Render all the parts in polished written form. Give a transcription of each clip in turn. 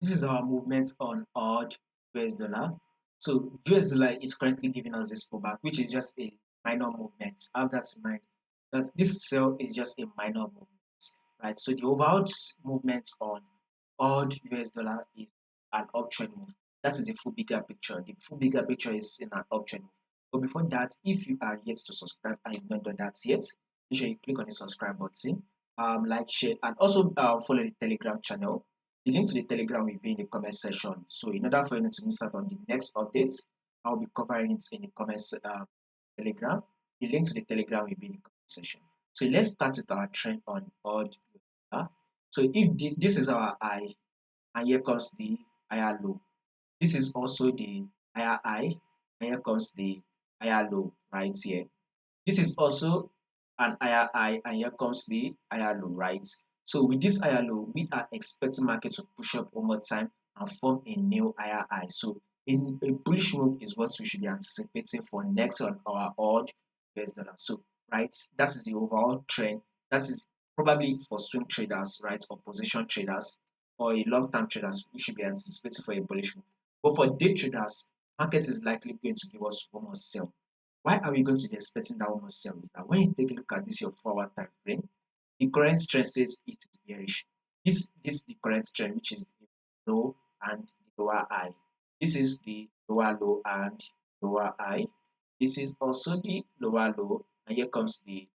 This is our movement on odd US dollar. So US dollar is currently giving us this pullback, which is just a minor movement. Have that in mind. That this sell is just a minor movement, right? So the overall movement on odd US dollar is an uptrend move. That is the full bigger picture. The full bigger picture is in an uptrend move. But before that, if you are yet to subscribe and you've not done that yet, make sure you click on the subscribe button, like, share, and also follow the Telegram channel. The link to the Telegram will be in the comment section. So in order for you to miss out on the next updates, I'll be covering it in the comments Telegram. The link to the Telegram will be in the comment section. So let's start with our trend on odd. So if this is our high, and here comes the higher low. This is also the higher high, and here comes the higher low right here. This is also an higher high, and here comes the higher low, right? So with this higher low, we are expecting market to push up one more time and form a new higher high. So in a bullish move is what we should be anticipating for next on our odd US dollar. So right, that is the overall trend. That is probably for swing traders, right, or position traders, or a long-term traders, we should be anticipating for a bullish move. But for day traders, market is likely going to give us one more sell. Why are we going to be expecting that one more sell? Is that when you take a look at this your 4-hour time frame, the current trend says it is bearish. This is the current trend, which is the low and the lower high. This is the lower low and lower high. This is also the lower low, and here comes the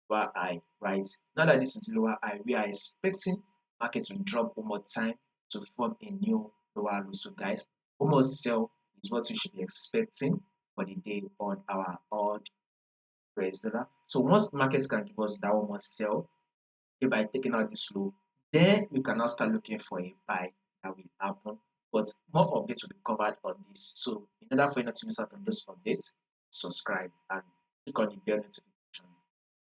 lower high, right? Now that this is the lower high, we are expecting market to drop one more time to form a new lower low. So guys, almost sell is what we should be expecting for the day on our odd US dollar. So once market can give us that one more sell, by taking out this low, then we can now start looking for a buy that will happen. But more updates will be covered on this. So in order for you not to miss out on those updates, subscribe and click on the bell notification